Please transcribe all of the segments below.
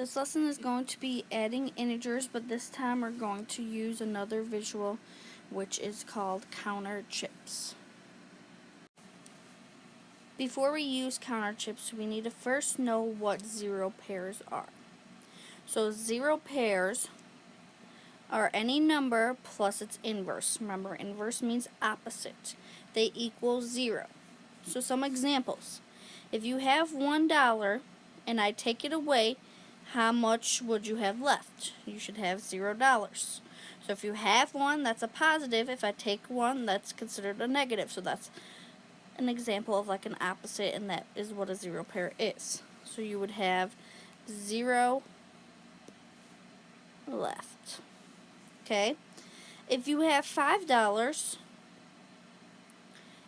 This lesson is going to be adding integers, but this time we're going to use another visual, which is called counter chips. Before we use counter chips, we need to first know what zero pairs are. So zero pairs are any number plus its inverse. Remember, inverse means opposite. They equal 0. So some examples. If you have $1 and I take it away, how much would you have left? You should have $0. So if you have 1, that's a positive. If I take 1, that's considered a negative. So that's an example of like an opposite, and that is what a zero pair is. So you would have 0 left. Okay? If you have $5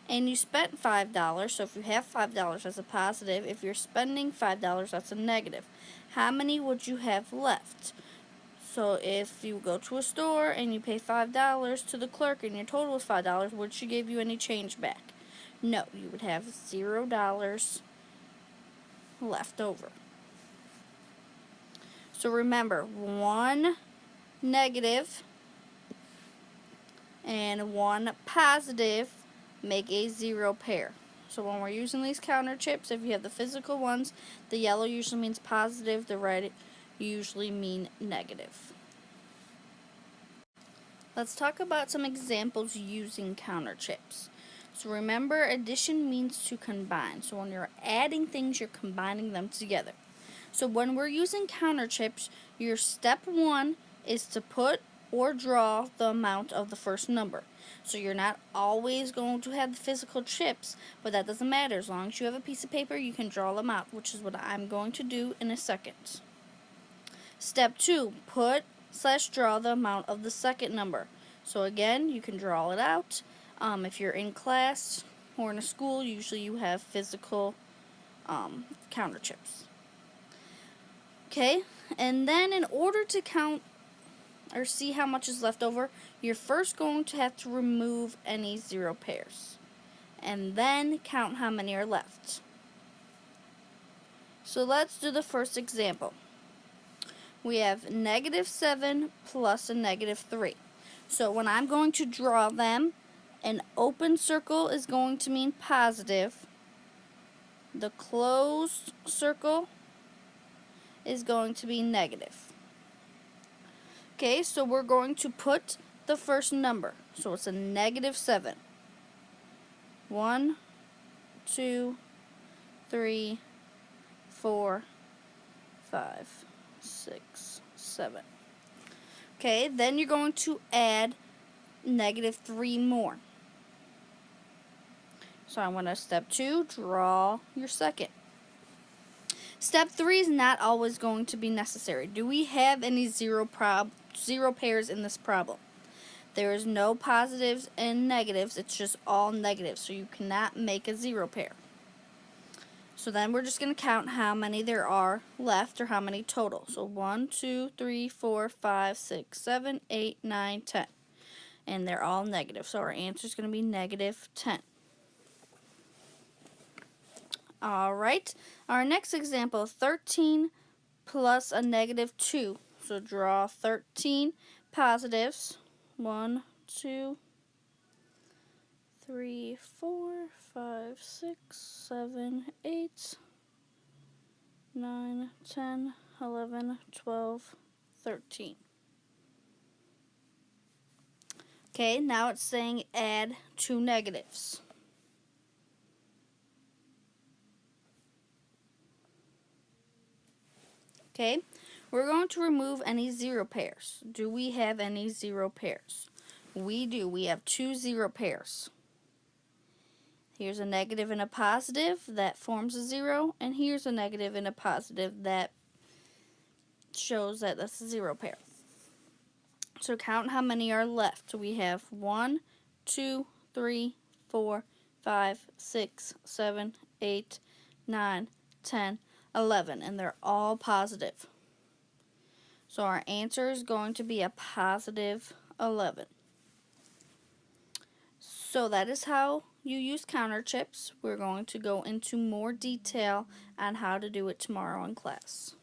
and you spent $5, so if you have $5, that's a positive. If you're spending $5, that's a negative. How many would you have left? So if you go to a store and you pay $5 to the clerk and your total is $5, would she give you any change back? No, you would have $0 left over. So remember, 1 negative and 1 positive make a zero pair. So when we're using these counter chips, if you have the physical ones, the yellow usually means positive, the red usually mean negative. Let's talk about some examples using counter chips. So remember, addition means to combine. So when you're adding things, you're combining them together. So when we're using counter chips, your step 1 is to put or draw the amount of the first number. So you're not always going to have the physical chips, but that doesn't matter. As long as you have a piece of paper, you can draw them out, which is what I'm going to do in a second. Step 2, put/draw the amount of the second number. So again, you can draw it out. If you're in class or in a school, usually you have physical counter chips. Okay, and then in order to count or see how much is left over, you're first going to have to remove any zero pairs and then count how many are left. So let's do the first example. We have -7 plus a -3. So when I'm going to draw them, an open circle is going to mean positive. The closed circle is going to be negative. Okay, so we're going to put the first number. So it's a -7. 1, 2, 3, 4, 5, 6, 7. Okay, then you're going to add -3 more. So I'm going to step 2, draw your second. Step 3 is not always going to be necessary. Do we have any zero pairs in this problem? There is no positives and negatives. It's just all negatives. So you cannot make a zero pair. So then we're just going to count how many there are left, or how many total. So 1, 2, 3, 4, 5, 6, 7, 8, 9, 10. And they're all negative. So our answer is going to be -10. Alright, our next example, 13 plus a -2. So draw 13 positives. 1, 2, 3, 4, 5, 6, 7, 8, 9, 10, 11, 12, 13. Okay, now it's saying add 2 negatives. Okay, we're going to remove any zero pairs. Do we have any zero pairs? We do. We have 2 zero pairs. Here's a negative and a positive. That forms a 0. And here's a negative and a positive. That shows that that's a zero pair. So count how many are left. We have 1, 2, 3, 4, 5, 6, 7, 8, 9, 10, 11, and they're all positive. So our answer is going to be a positive 11. So that is how you use counter chips. We're going to go into more detail on how to do it tomorrow in class.